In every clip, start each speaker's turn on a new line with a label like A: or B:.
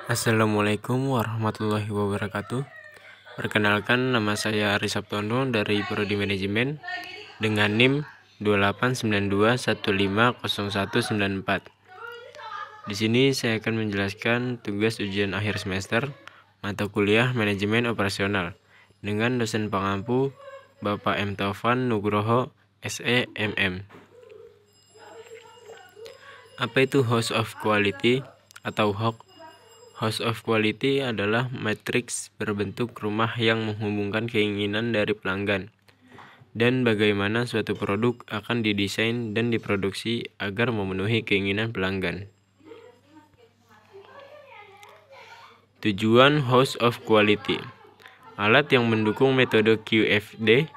A: Assalamualaikum warahmatullahi wabarakatuh. Perkenalkan, nama saya Ari Sabtono dari Prodi Manajemen dengan NIM 2892150194. Di sini saya akan menjelaskan tugas ujian akhir semester mata kuliah Manajemen Operasional dengan dosen pengampu Bapak M. Taufan Nugroho, SE MM. Apa itu House of Quality atau HOQ? House of Quality adalah matriks berbentuk rumah yang menghubungkan keinginan dari pelanggan dan bagaimana suatu produk akan didesain dan diproduksi agar memenuhi keinginan pelanggan. Tujuan House of Quality: alat yang mendukung metode QFD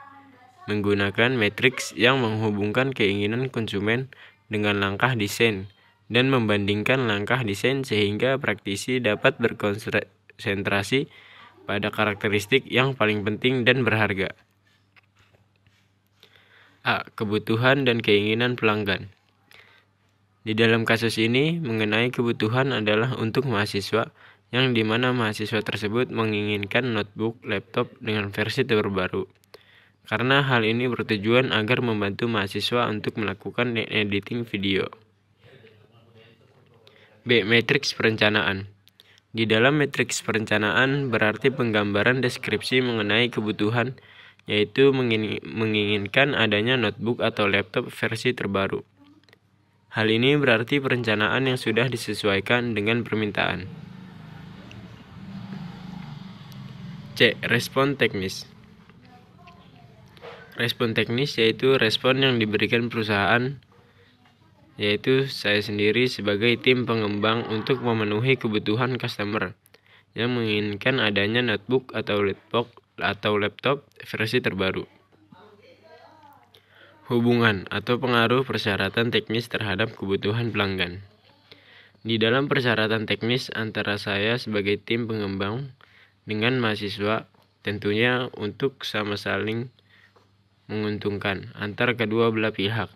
A: menggunakan matriks yang menghubungkan keinginan konsumen dengan langkah desain dan membandingkan langkah desain sehingga praktisi dapat berkonsentrasi pada karakteristik yang paling penting dan berharga. A. Kebutuhan dan keinginan pelanggan. Di dalam kasus ini, mengenai kebutuhan adalah untuk mahasiswa, yang dimana mahasiswa tersebut menginginkan notebook, laptop dengan versi terbaru. Karena hal ini bertujuan agar membantu mahasiswa untuk melakukan editing video. B. Matriks perencanaan. Di dalam matriks perencanaan berarti penggambaran deskripsi mengenai kebutuhan, yaitu menginginkan adanya notebook atau laptop versi terbaru. Hal ini berarti perencanaan yang sudah disesuaikan dengan permintaan. C. Respon teknis. Respon teknis yaitu respon yang diberikan perusahaan, yaitu saya sendiri sebagai tim pengembang untuk memenuhi kebutuhan customer yang menginginkan adanya notebook atau laptop versi terbaru. Hubungan atau pengaruh persyaratan teknis terhadap kebutuhan pelanggan. Di dalam persyaratan teknis antara saya sebagai tim pengembang dengan mahasiswa, tentunya untuk sama saling menguntungkan antar kedua belah pihak.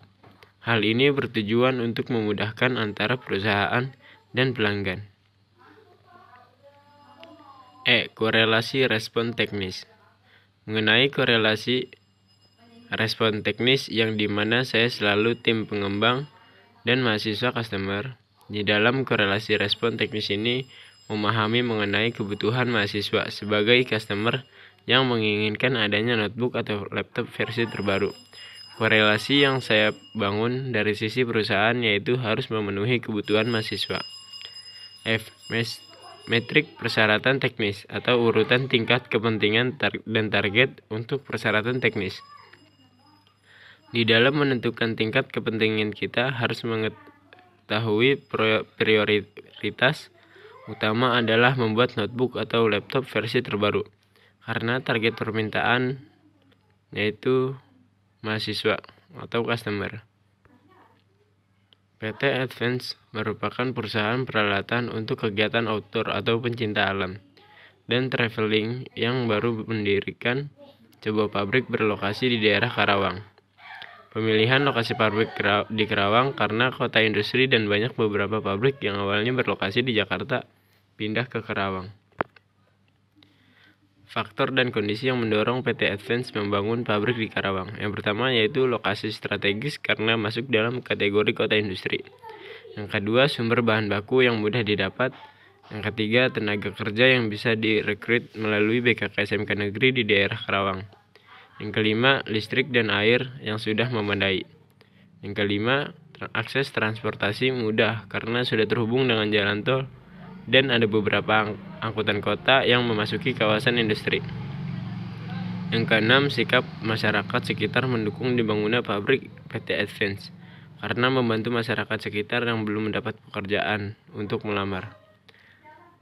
A: Hal ini bertujuan untuk memudahkan antara perusahaan dan pelanggan. E. Korelasi respon teknis. Mengenai korelasi respon teknis yang dimana saya selalu tim pengembang dan mahasiswa customer. Di dalam korelasi respon teknis ini memahami mengenai kebutuhan mahasiswa sebagai customer yang menginginkan adanya notebook atau laptop versi terbaru. Korelasi yang saya bangun dari sisi perusahaan yaitu harus memenuhi kebutuhan mahasiswa. F. Metrik persyaratan teknis atau urutan tingkat kepentingan dan target untuk persyaratan teknis. Di dalam menentukan tingkat kepentingan kita harus mengetahui prioritas utama adalah membuat notebook atau laptop versi terbaru, karena target permintaan yaitu mahasiswa atau customer. PT Advance merupakan perusahaan peralatan untuk kegiatan outdoor atau pencinta alam dan traveling yang baru mendirikan sebuah pabrik berlokasi di daerah Karawang. Pemilihan lokasi pabrik di Karawang karena kota industri dan banyak beberapa pabrik yang awalnya berlokasi di Jakarta pindah ke Karawang. Faktor dan kondisi yang mendorong PT Advance membangun pabrik di Karawang. Yang pertama yaitu lokasi strategis karena masuk dalam kategori kota industri. Yang kedua, sumber bahan baku yang mudah didapat. Yang ketiga, tenaga kerja yang bisa direkrut melalui BKK SMK Negeri di daerah Karawang. Yang kelima, listrik dan air yang sudah memadai. Yang kelima, akses transportasi mudah karena sudah terhubung dengan jalan tol dan ada beberapa angkutan kota yang memasuki kawasan industri. Yang keenam, sikap masyarakat sekitar mendukung dibangunnya pabrik PT Advance karena membantu masyarakat sekitar yang belum mendapat pekerjaan untuk melamar.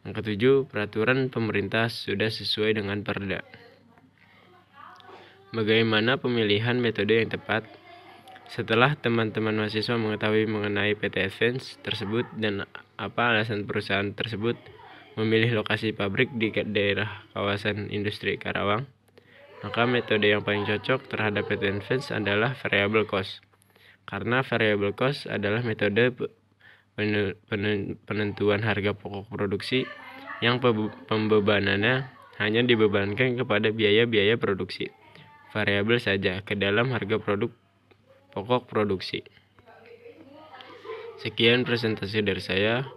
A: Yang ketujuh, peraturan pemerintah sudah sesuai dengan Perda. Bagaimana pemilihan metode yang tepat? Setelah teman-teman mahasiswa mengetahui mengenai PT Advance tersebut dan apa alasan perusahaan tersebut memilih lokasi pabrik di daerah kawasan industri Karawang, maka metode yang paling cocok terhadap PT Advance adalah variable cost. Karena variable cost adalah metode penentuan harga pokok produksi yang pembebanannya hanya dibebankan kepada biaya-biaya produksi variabel saja ke dalam harga produk pokok produksi. Sekian presentasi dari saya.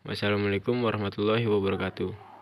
A: Wassalamualaikum warahmatullahi wabarakatuh.